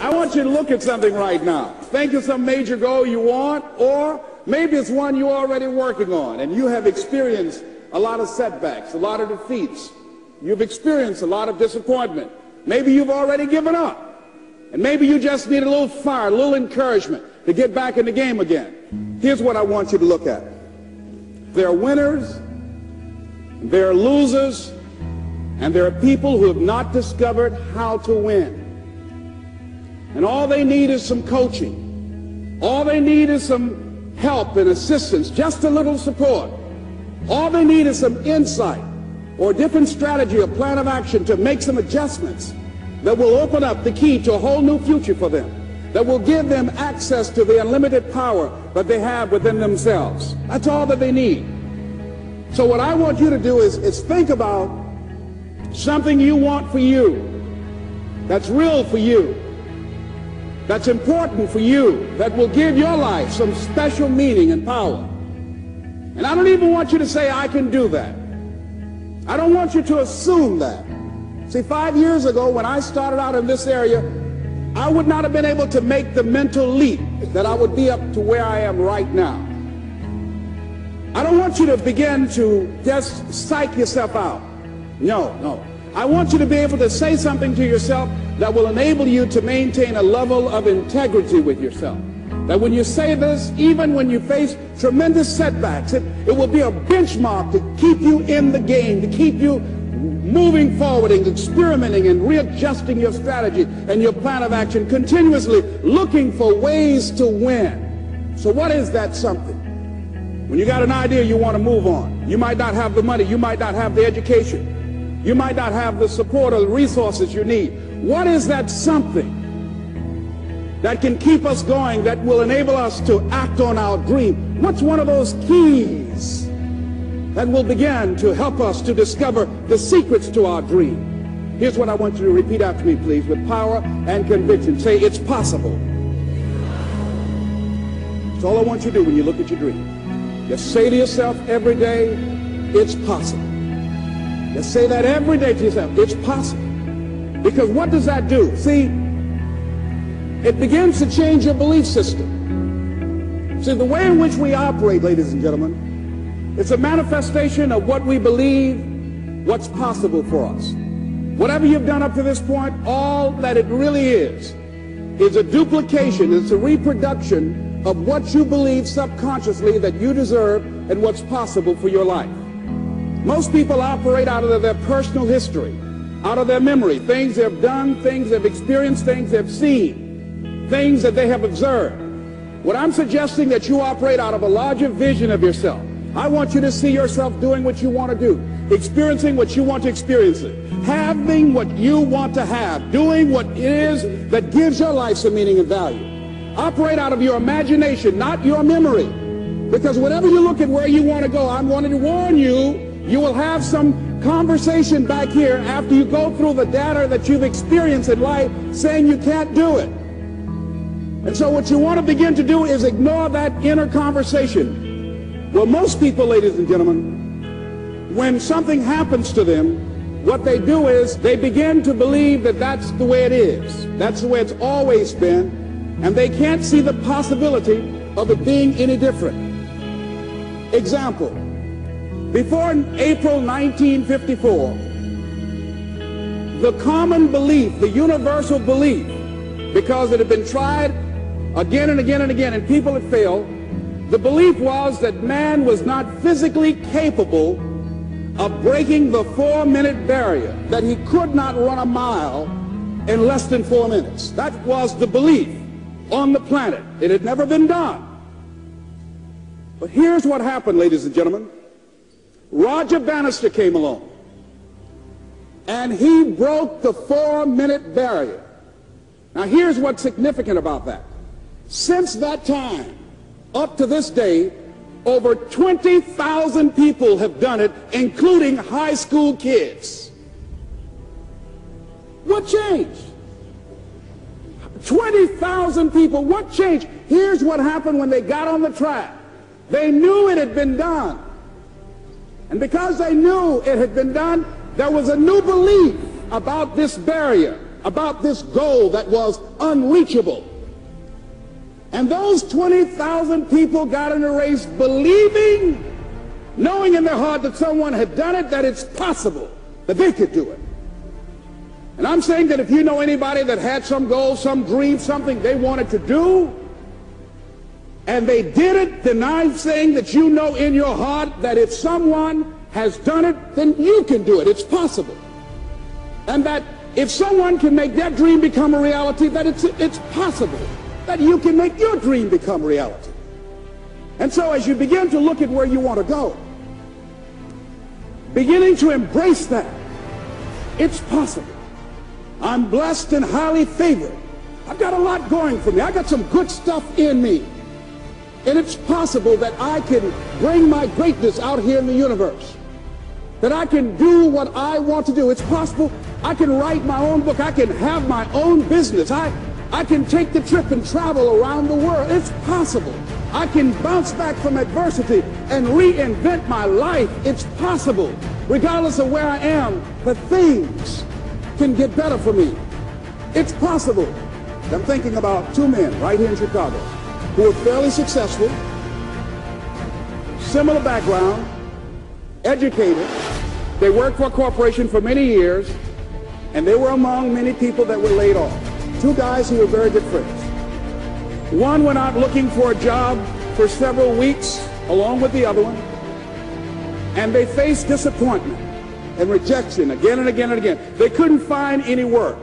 I want you to look at something right now. Think of some major goal you want, or maybe it's one you're already working on, and you have experienced a lot of setbacks, a lot of defeats. You've experienced a lot of disappointment. Maybe you've already given up, and maybe you just need a little fire, a little encouragement to get back in the game again. Here's what I want you to look at. There are winners, there are losers, and there are people who have not discovered how to win. And all they need is some coaching. All they need is some help and assistance, just a little support. All they need is some insight or a different strategy, a plan of action to make some adjustments that will open up the key to a whole new future for them, that will give them access to the unlimited power that they have within themselves. That's all that they need. So what I want you to do is think about something you want for you, that's real for you, that's important for you, that will give your life some special meaning and power. And I don't even want you to say, I can do that. I don't want you to assume that. See, 5 years ago when I started out in this area, I would not have been able to make the mental leap that I would be up to where I am right now. I don't want you to begin to just psych yourself out. No. I want you to be able to say something to yourself that will enable you to maintain a level of integrity with yourself. That when you say this, even when you face tremendous setbacks, it will be a benchmark to keep you in the game, to keep you moving forward and experimenting and readjusting your strategy and your plan of action, continuously looking for ways to win. So what is that something? When you got an idea you want to move on, you might not have the money, you might not have the education, you might not have the support or the resources you need. What is that something that can keep us going, that will enable us to act on our dream? What's one of those keys that will begin to help us to discover the secrets to our dream? Here's what I want you to repeat after me, please, with power and conviction. Say, it's possible. That's all I want you to do when you look at your dream. Just say to yourself every day, it's possible. Just say that every day to yourself, it's possible. Because what does that do? See, it begins to change your belief system. See, the way in which we operate, ladies and gentlemen, it's a manifestation of what we believe, what's possible for us. Whatever you've done up to this point, all that it really is a duplication, it's a reproduction of what you believe subconsciously that you deserve and what's possible for your life. Most people operate out of their personal history, out of their memory, things they've done, things they've experienced, things they've seen, things that they have observed. What I'm suggesting that you operate out of a larger vision of yourself. I want you to see yourself doing what you want to do, experiencing what you want to experience, having what you want to have, doing what it is that gives your life some meaning and value. Operate out of your imagination, not your memory. Because whenever you look at where you want to go, I'm wanting to warn you, you will have some conversation back here after you go through the data that you've experienced in life saying you can't do it. And so what you want to begin to do is ignore that inner conversation. Well, most people, ladies and gentlemen, when something happens to them, what they do is they begin to believe that that's the way it is. That's the way it's always been. And they can't see the possibility of it being any different. Example. Before April 1954, the common belief, the universal belief, because it had been tried again and again and again and people had failed, the belief was that man was not physically capable of breaking the 4-minute barrier, that he could not run a mile in less than 4 minutes. That was the belief on the planet. It had never been done. But here's what happened, ladies and gentlemen. Roger Bannister came along, and he broke the 4-minute barrier. Now here's what's significant about that. Since that time, up to this day, over 20,000 people have done it, including high school kids. What changed? 20,000 people, what changed? Here's what happened when they got on the track. They knew it had been done. And because they knew it had been done, there was a new belief about this barrier. about this goal that was unreachable. And those 20,000 people got in a race believing, knowing in their heart that someone had done it, that it's possible that they could do it. And I'm saying that if you know anybody that had some goal, some dream, something they wanted to do, and they did it, then I'm saying that you know in your heart that if someone has done it, then you can do it. It's possible. And that if someone can make their dream become a reality, that it's possible that you can make your dream become reality. And so as you begin to look at where you want to go, beginning to embrace that, it's possible. I'm blessed and highly favored. I've got a lot going for me. I got some good stuff in me. And it's possible that I can bring my greatness out here in the universe. That I can do what I want to do. It's possible I can write my own book. I can have my own business. I can take the trip and travel around the world. It's possible. I can bounce back from adversity and reinvent my life. It's possible. Regardless of where I am, that things can get better for me. It's possible. I'm thinking about two men right here in Chicago who are fairly successful, similar background, educated. They worked for a corporation for many years, and they were among many people that were laid off. Two guys who were very good friends. One went out looking for a job for several weeks along with the other one, and they faced disappointment and rejection again and again and again. They couldn't find any work,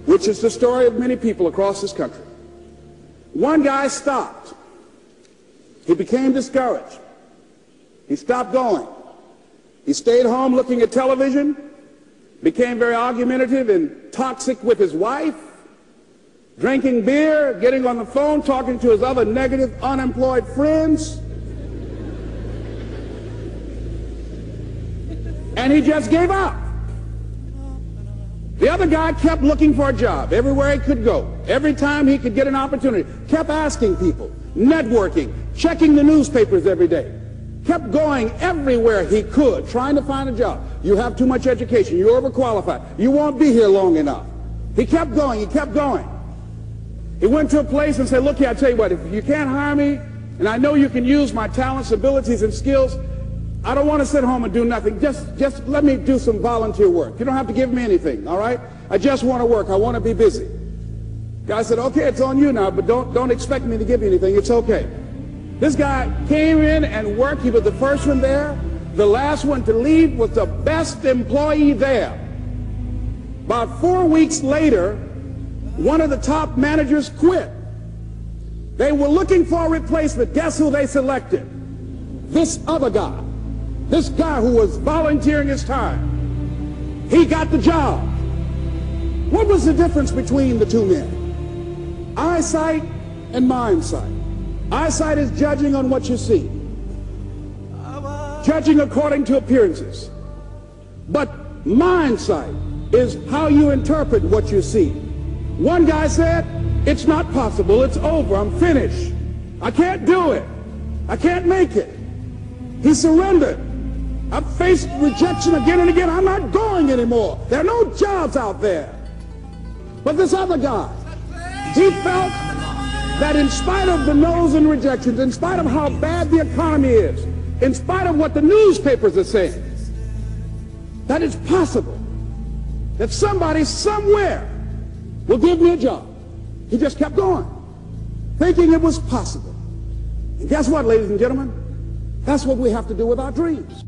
which is the story of many people across this country. One guy stopped. He became discouraged. He stopped going. He stayed home looking at television, became very argumentative and toxic with his wife, drinking beer, getting on the phone, talking to his other negative, unemployed friends. And he just gave up. The other guy kept looking for a job everywhere he could go. Every time he could get an opportunity, kept asking people, networking, checking the newspapers every day. Kept going everywhere he could, trying to find a job. You have too much education. You're overqualified. You won't be here long enough. He kept going. He kept going. He went to a place and said, look here, I tell you what, if you can't hire me, and I know you can use my talents, abilities, and skills, I don't want to sit home and do nothing. Just let me do some volunteer work. You don't have to give me anything, all right? I just want to work. I want to be busy. Guy said, okay, it's on you now, but don't expect me to give you anything. It's okay. This guy came in and worked. He was the first one there. The last one to leave was the best employee there. About 4 weeks later, one of the top managers quit. They were looking for a replacement. Guess who they selected? This other guy. This guy who was volunteering his time. He got the job. What was the difference between the two men? Eyesight and mindsight. Eyesight is judging on what you see, judging according to appearances. But mindsight is how you interpret what you see. One guy said, it's not possible, it's over, I'm finished. I can't do it. I can't make it. He surrendered. I've faced rejection again and again. I'm not going anymore. There are no jobs out there. But this other guy, he felt that in spite of the no's and rejections, in spite of how bad the economy is, in spite of what the newspapers are saying, that it's possible that somebody somewhere will give me a job. He just kept going, thinking it was possible. And guess what, ladies and gentlemen? That's what we have to do with our dreams.